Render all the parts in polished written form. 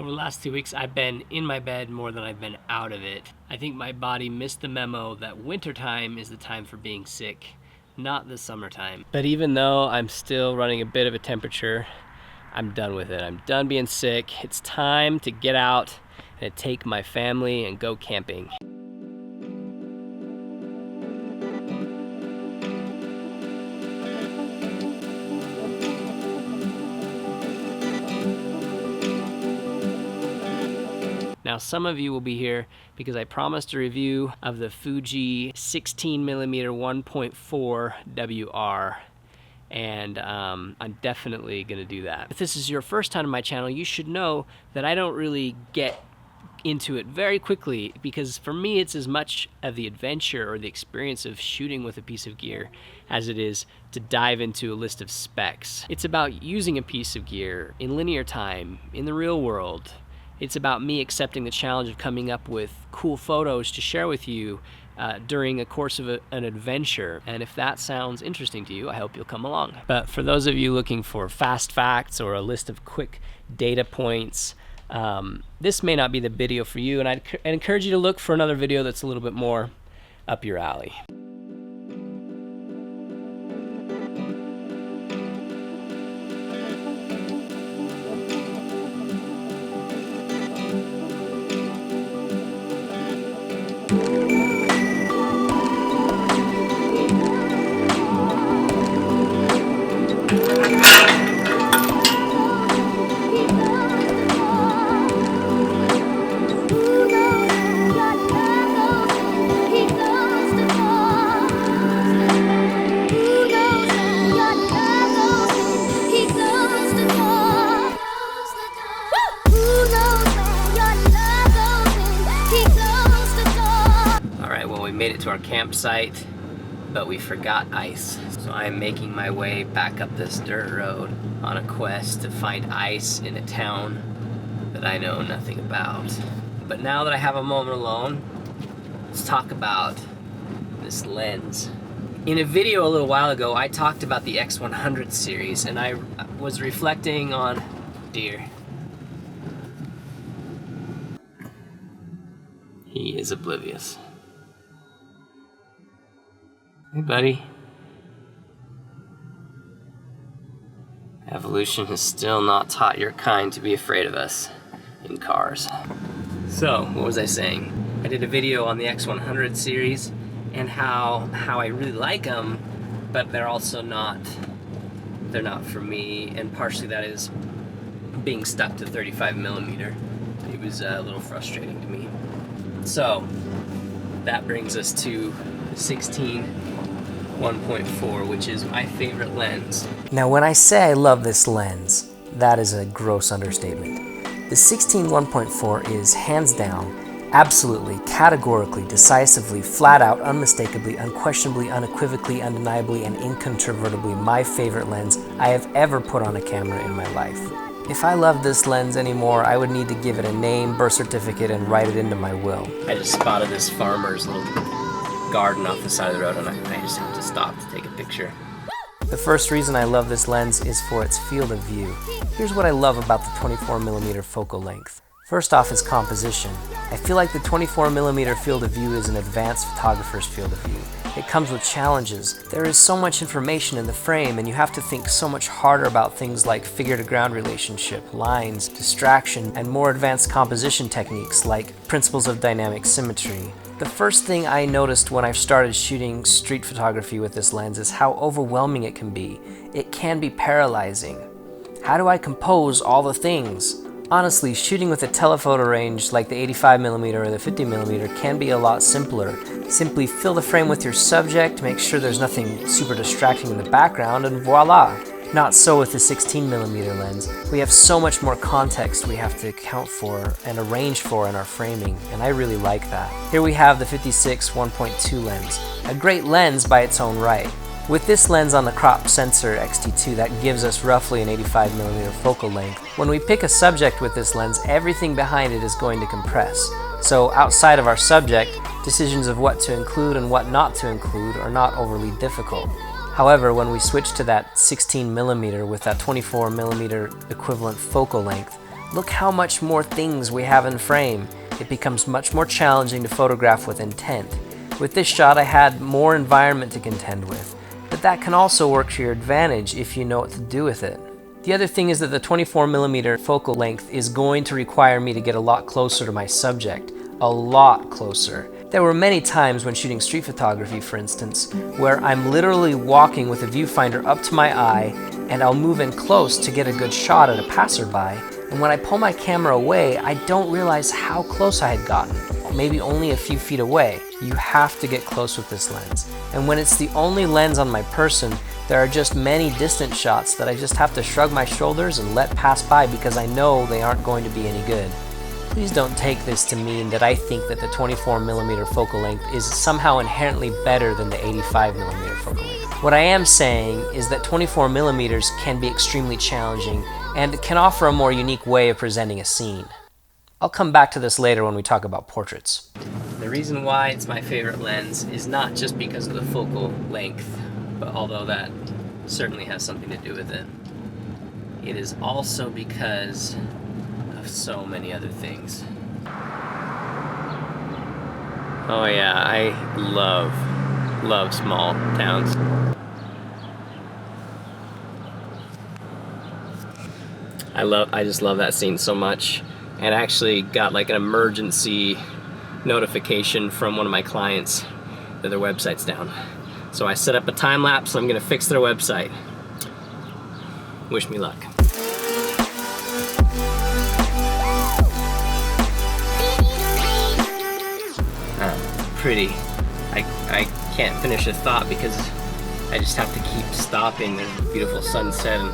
Over the last 2 weeks, I've been in my bed more than I've been out of it. I think my body missed the memo that wintertime is the time for being sick, not the summertime. But even though I'm still running a bit of a temperature, I'm done with it. I'm done being sick. It's time to get out and take my family and go camping. Now, some of you will be here because I promised a review of the FUJI 16mm 1.4 WR, and I'm definitely gonna do that. If this is your first time on my channel, you should know that I don't really get into it very quickly, because for me it's as much of the adventure or the experience of shooting with a piece of gear as it is to dive into a list of specs. It's about using a piece of gear in linear time, in the real world. It's about me accepting the challenge of coming up with cool photos to share with you during a course of an adventure. And if that sounds interesting to you, I hope you'll come along. But for those of you looking for fast facts or a list of quick data points, this may not be the video for you, and I'd encourage you to look for another video that's a little bit more up your alley. Made it to our campsite, but we forgot ice. So I'm making my way back up this dirt road on a quest to find ice in a town that I know nothing about. But now that I have a moment alone, let's talk about this lens. In a video a little while ago, I talked about the X100 series, and I was reflecting on deer. He is oblivious. Hey, buddy. Evolution has still not taught your kind to be afraid of us in cars. So, what was I saying? I did a video on the X100 series and how I really like them, but they're also not for me, and partially that is being stuck to 35mm. It was a little frustrating to me. So, that brings us to the 1.4, which is my favorite lens. Now when I say I love this lens, that is a gross understatement. The 1.4 is hands down, absolutely, categorically, decisively, flat out, unmistakably, unquestionably, unequivocally, undeniably, and incontrovertibly my favorite lens I have ever put on a camera in my life. If I loved this lens anymore, I would need to give it a name, birth certificate, and write it into my will. I just spotted this farmer's little garden off the side of the road, and I just have to stop to take a picture. The first reason I love this lens is for its field of view. Here's what I love about the 24mm focal length. First off, its composition. I feel like the 24mm field of view is an advanced photographer's field of view. It comes with challenges. There is so much information in the frame, and you have to think so much harder about things like figure-to-ground relationship, lines, distraction, and more advanced composition techniques like principles of dynamic symmetry. The first thing I noticed when I started shooting street photography with this lens is how overwhelming it can be. It can be paralyzing. How do I compose all the things? Honestly, shooting with a telephoto range like the 85mm or the 50mm can be a lot simpler. Simply fill the frame with your subject, make sure there's nothing super distracting in the background, and voila! Not so with the 16mm lens. We have so much more context we have to account for and arrange for in our framing, and I really like that. Here we have the 56 1.2 lens, a great lens by its own right. With this lens on the crop sensor XT2, that gives us roughly an 85mm focal length. When we pick a subject with this lens, everything behind it is going to compress. So outside of our subject, decisions of what to include and what not to include are not overly difficult. However, when we switch to that 16mm with that 24mm equivalent focal length, Look how much more things we have in frame. It becomes much more challenging to photograph with intent. With this shot, I had more environment to contend with, but that can also work to your advantage if you know what to do with it. The other thing is that the 24mm focal length is going to require me to get a lot closer to my subject, a lot closer. There were many times when shooting street photography, for instance, where I'm literally walking with a viewfinder up to my eye, and I'll move in close to get a good shot at a passerby, and when I pull my camera away, I don't realize how close I had gotten, maybe only a few feet away. You have to get close with this lens. And when it's the only lens on my person, there are just many distant shots that I just have to shrug my shoulders and let pass by because I know they aren't going to be any good. Please don't take this to mean that I think that the 24mm focal length is somehow inherently better than the 85mm focal length. What I am saying is that 24mm can be extremely challenging and can offer a more unique way of presenting a scene. I'll come back to this later when we talk about portraits. The reason why it's my favorite lens is not just because of the focal length, but although that certainly has something to do with it. It is also because of so many other things. Oh yeah, I love small towns. I just love that scene so much. And I actually got like an emergency notification from one of my clients that their website's down. So I set up a time lapse. I'm gonna fix their website. Wish me luck. Pretty. I can't finish a thought because I just have to keep stopping. There's a beautiful sunset and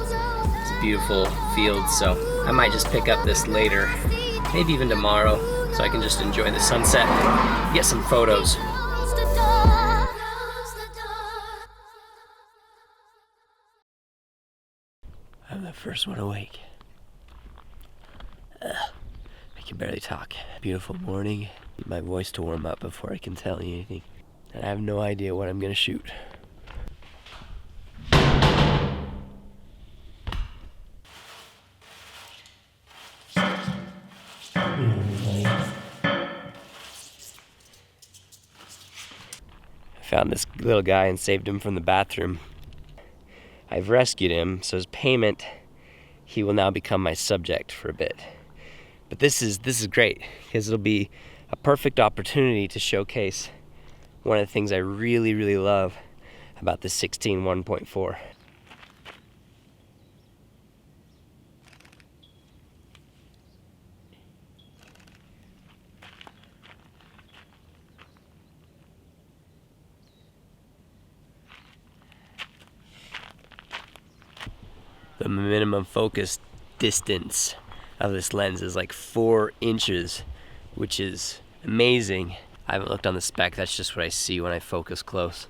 it's a beautiful field, so I might just pick up this later, maybe even tomorrow, so I can just enjoy the sunset and get some photos. I'm the first one awake. I can barely talk. Beautiful morning. Need my voice to warm up before I can tell you anything. And I have no idea what I'm gonna shoot. I found this little guy and saved him from the bathroom. I've rescued him, so as payment, he will now become my subject for a bit. But this is great, because it'll be a perfect opportunity to showcase one of the things I really love about the 16 1.4. The minimum focus distance of this lens is like 4 inches, which is amazing. I haven't looked on the spec, that's just what I see when I focus close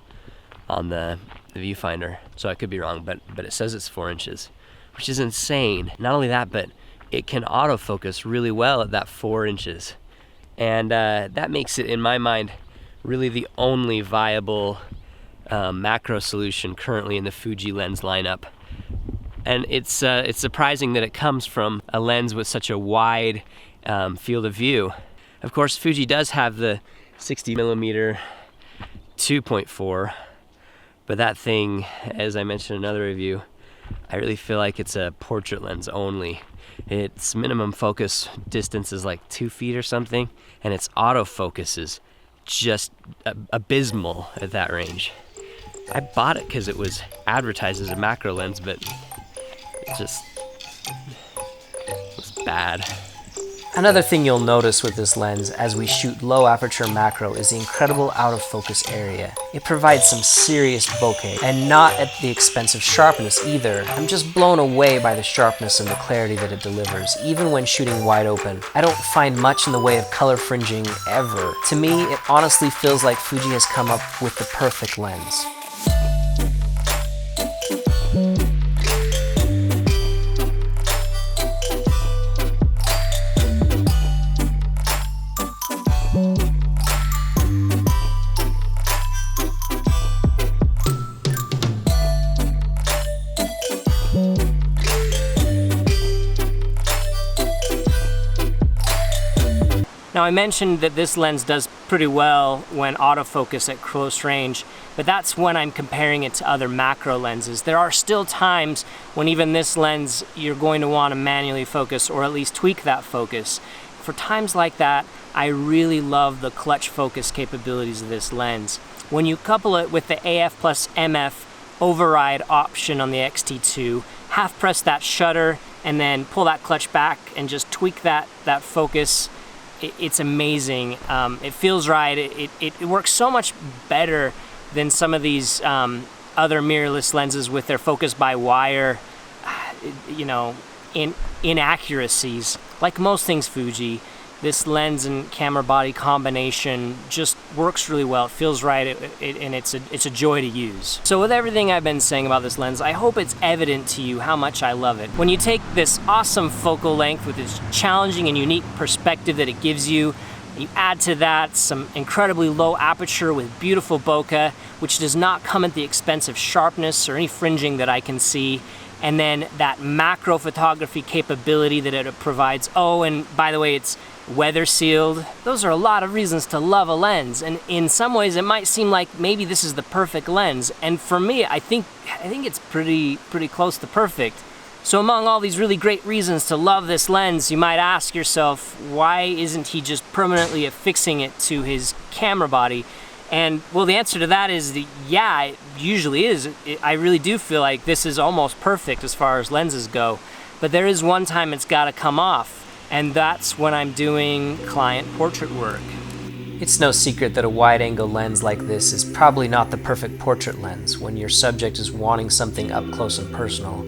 on the viewfinder. So I could be wrong, but it says it's 4 inches, which is insane. Not only that, but it can autofocus really well at that 4 inches. And that makes it, in my mind, really the only viable macro solution currently in the Fuji lens lineup. And it's surprising that it comes from a lens with such a wide field of view. Of course, Fuji does have the 60mm 2.4, but that thing, as I mentioned in another review, I really feel like it's a portrait lens only. Its minimum focus distance is like 2 feet or something, and its autofocus is just abysmal at that range. I bought it because it was advertised as a macro lens, but it just was bad. Another thing you'll notice with this lens as we shoot low aperture macro is the incredible out of focus area. It provides some serious bokeh, and not at the expense of sharpness either. I'm just blown away by the sharpness and the clarity that it delivers, even when shooting wide open. I don't find much in the way of color fringing ever. To me, it honestly feels like Fuji has come up with the perfect lens. Now I mentioned that this lens does pretty well when autofocus at close range, but that's when I'm comparing it to other macro lenses. There are still times when even this lens you're going to want to manually focus or at least tweak that focus. For times like that, I really love the clutch focus capabilities of this lens. When you couple it with the AF plus MF override option on the X-T2, half press that shutter and then pull that clutch back and just tweak that focus. It's amazing. It feels right. It works so much better than some of these other mirrorless lenses with their focus by wire, inaccuracies. Like most things Fuji, this lens and camera body combination just works really well. It feels right, and it's a joy to use. So with everything I've been saying about this lens, I hope it's evident to you how much I love it. When you take this awesome focal length with this challenging and unique perspective that it gives you, you add to that some incredibly low aperture with beautiful bokeh, which does not come at the expense of sharpness or any fringing that I can see. And then that macro photography capability that it provides. Oh, and by the way, it's weather sealed. Those are a lot of reasons to love a lens, and in some ways it might seem like maybe this is the perfect lens, and for me I think it's pretty close to perfect. So among all these really great reasons to love this lens, you might ask yourself, why isn't he just permanently affixing it to his camera body? And well, the answer to that is yeah, it usually is. I really do feel like this is almost perfect as far as lenses go, but there is one time it's got to come off, and that's when I'm doing client portrait work. It's no secret that a wide-angle lens like this is probably not the perfect portrait lens when your subject is wanting something up close and personal.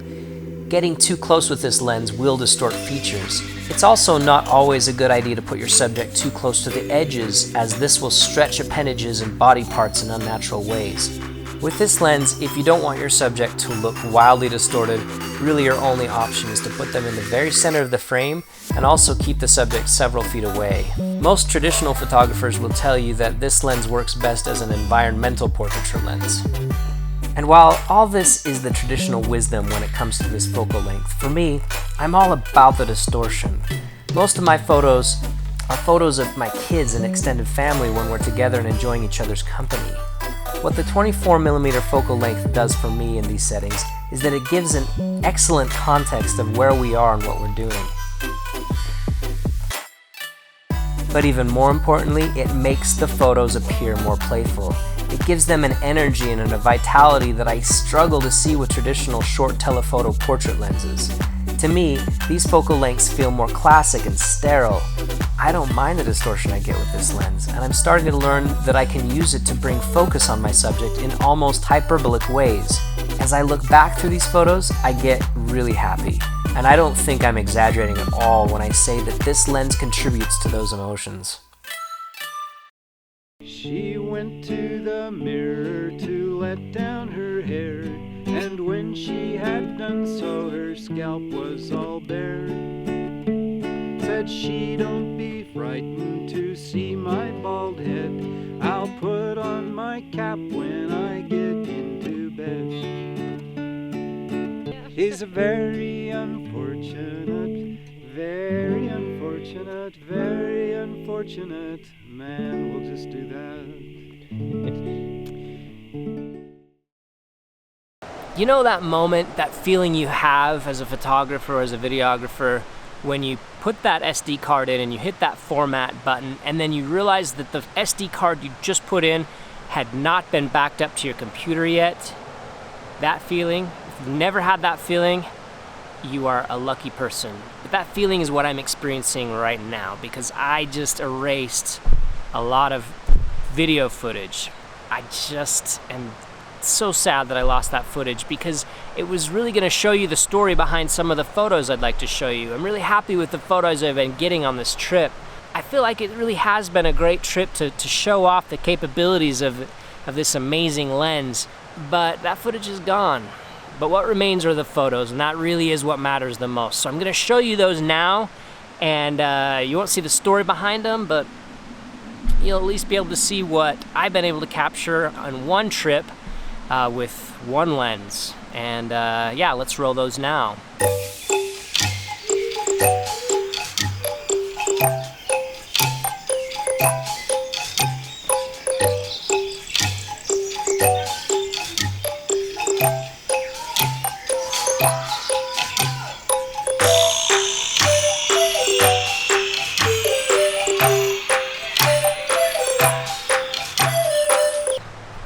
Getting too close with this lens will distort features. It's also not always a good idea to put your subject too close to the edges, as this will stretch appendages and body parts in unnatural ways. With this lens, if you don't want your subject to look wildly distorted, really your only option is to put them in the very center of the frame and also keep the subject several feet away. Most traditional photographers will tell you that this lens works best as an environmental portraiture lens. And while all this is the traditional wisdom when it comes to this focal length, for me, I'm all about the distortion. Most of my photos are photos of my kids and extended family when we're together and enjoying each other's company. What the 24mm focal length does for me in these settings is that it gives an excellent context of where we are and what we're doing. But even more importantly, it makes the photos appear more playful. It gives them an energy and a vitality that I struggle to see with traditional short telephoto portrait lenses. To me, these focal lengths feel more classic and sterile. I don't mind the distortion I get with this lens, and I'm starting to learn that I can use it to bring focus on my subject in almost hyperbolic ways. As I look back through these photos, I get really happy. And I don't think I'm exaggerating at all when I say that this lens contributes to those emotions. She went to the mirror to let down her hair, and when she had done so, her scalp was all bare. Said she, "Don't be frightened to see my bald head. I'll put on my cap when I get into bed." He's a very unfortunate, very unfortunate, very unfortunate man. We'll just do that. You know that moment, that feeling you have as a photographer or as a videographer when you put that SD card in and you hit that format button and then you realize that the SD card you just put in had not been backed up to your computer yet? That feeling, if you've never had that feeling, you are a lucky person. But that feeling is what I'm experiencing right now because I just erased a lot of video footage. I just am so sad that I lost that footage because it was really going to show you the story behind some of the photos I'd like to show you. I'm really happy with the photos I've been getting on this trip. I feel like it really has been a great trip to show off the capabilities of this amazing lens, but that footage is gone. But what remains are the photos, and that really is what matters the most. So I'm going to show you those now, and you won't see the story behind them, but you'll at least be able to see what I've been able to capture on one trip with one lens. And yeah, let's roll those now.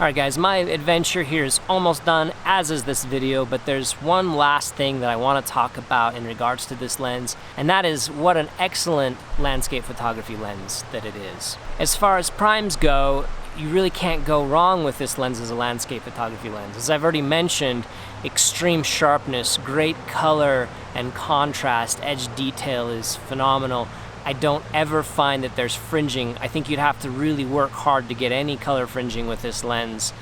Alright guys, my adventure here is almost done, as is this video, but there's one last thing that I want to talk about in regards to this lens, and that is what an excellent landscape photography lens that it is. As far as primes go, you really can't go wrong with this lens as a landscape photography lens. As I've already mentioned, extreme sharpness, great color and contrast, edge detail is phenomenal. I don't ever find that there's fringing. I think you'd have to really work hard to get any color fringing with this lens.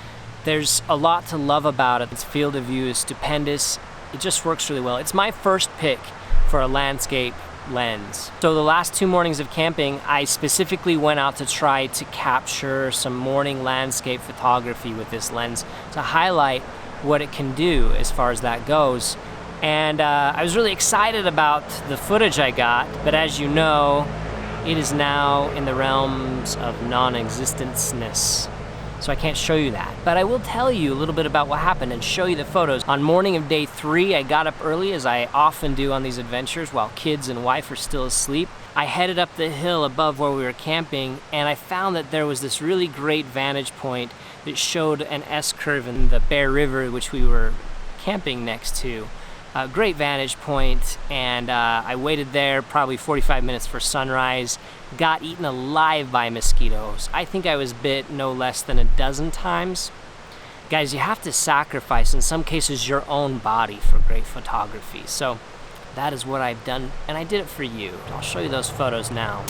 There's a lot to love about it. Its field of view is stupendous. It just works really well. It's my first pick for a landscape lens. So the last 2 mornings of camping, I specifically went out to try to capture some morning landscape photography with this lens to highlight what it can do as far as that goes. And I was really excited about the footage I got, but as you know, it is now in the realms of non-existence-ness. So I can't show you that. But I will tell you a little bit about what happened and show you the photos. On morning of day 3, I got up early, as I often do on these adventures while kids and wife are still asleep. I headed up the hill above where we were camping, and I found that there was this really great vantage point that showed an S-curve in the Bear River, which we were camping next to. A great vantage point, and I waited there probably 45 minutes for sunrise, got eaten alive by mosquitoes. I think I was bit no less than a dozen times. Guys, you have to sacrifice, in some cases, your own body for great photography. So that is what I've done, and I did it for you. I'll show you those photos now.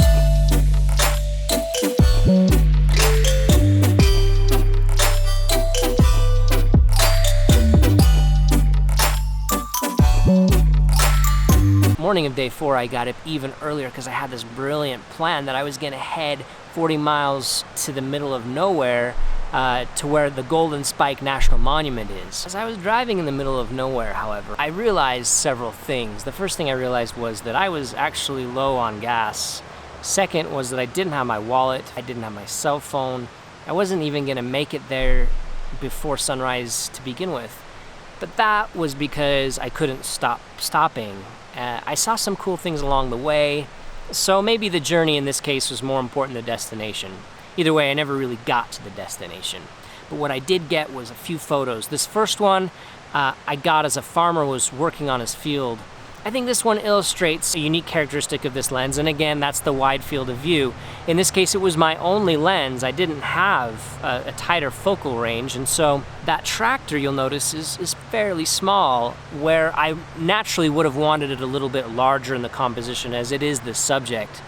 Morning of day 4, I got up even earlier because I had this brilliant plan that I was going to head 40 miles to the middle of nowhere to where the Golden Spike National Monument is. As I was driving in the middle of nowhere, however, I realized several things. The first thing I realized was that I was actually low on gas. Second was that I didn't have my wallet, I didn't have my cell phone. I wasn't even going to make it there before sunrise to begin with. But that was because I couldn't stop stopping. I saw some cool things along the way, so maybe the journey in this case was more important than the destination. Either way, I never really got to the destination. But what I did get was a few photos. This first one I got as a farmer was working on his field. I think this one illustrates a unique characteristic of this lens, and again, that's the wide field of view. In this case, it was my only lens. I didn't have a tighter focal range, and so that tractor, you'll notice, is fairly small, where I naturally would have wanted it a little bit larger in the composition, as it is the subject.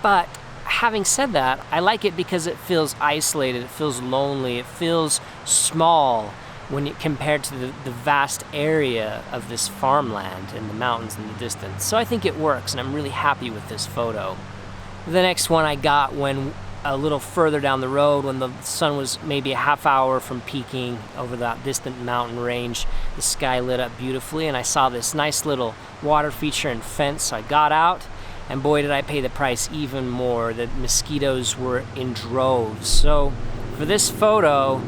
But having said that, I like it because it feels isolated, it feels lonely, it feels small, when compared to the vast area of this farmland and the mountains in the distance. So I think it works, and I'm really happy with this photo. The next one I got when a little further down the road, when the sun was maybe a half hour from peaking over that distant mountain range. The sky lit up beautifully, and I saw this nice little water feature and fence. So I got out, and boy did I pay the price even more. The mosquitoes were in droves. So for this photo,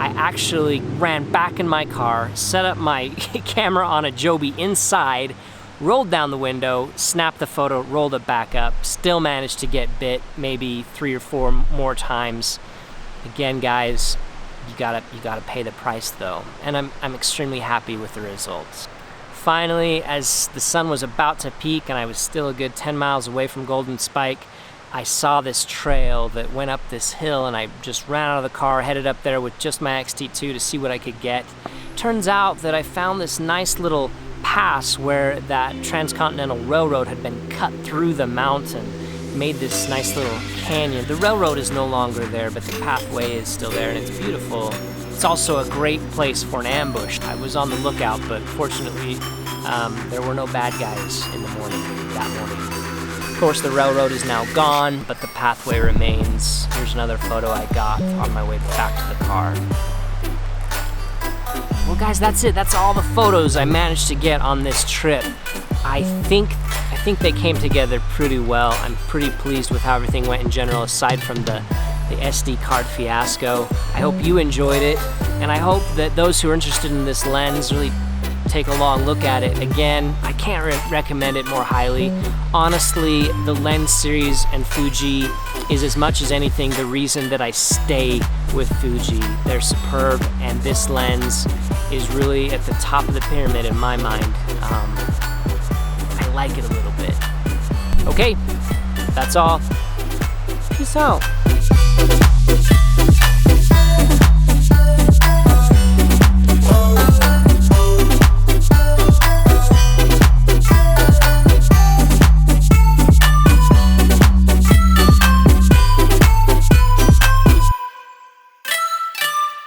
I actually ran back in my car, set up my camera on a Joby inside, rolled down the window, snapped the photo, rolled it back up, still managed to get bit maybe 3 or 4 more times. Again, guys, you gotta pay the price though, and I'm extremely happy with the results. Finally, as the sun was about to peak and I was still a good 10 miles away from Golden Spike, I saw this trail that went up this hill, and I just ran out of the car, headed up there with just my XT2 to see what I could get. Turns out that I found this nice little pass where that transcontinental railroad had been cut through the mountain, made this nice little canyon. The railroad is no longer there, but the pathway is still there, and it's beautiful. It's also a great place for an ambush. I was on the lookout, but fortunately, there were no bad guys in the morning, that morning. Of course, the railroad is now gone, but the pathway remains. Here's another photo I got on my way back to the car. Well, guys, that's it. That's all the photos I managed to get on this trip. I think they came together pretty well. I'm pretty pleased with how everything went in general, aside from the SD card fiasco. I hope you enjoyed it, and I hope that those who are interested in this lens really take a long look at it. Again, I can't recommend it more highly. Honestly, the lens series and Fuji is, as much as anything, the reason that I stay with Fuji. They're superb, and this lens is really at the top of the pyramid in my mind. I like it a little bit. Okay, that's all. Peace out.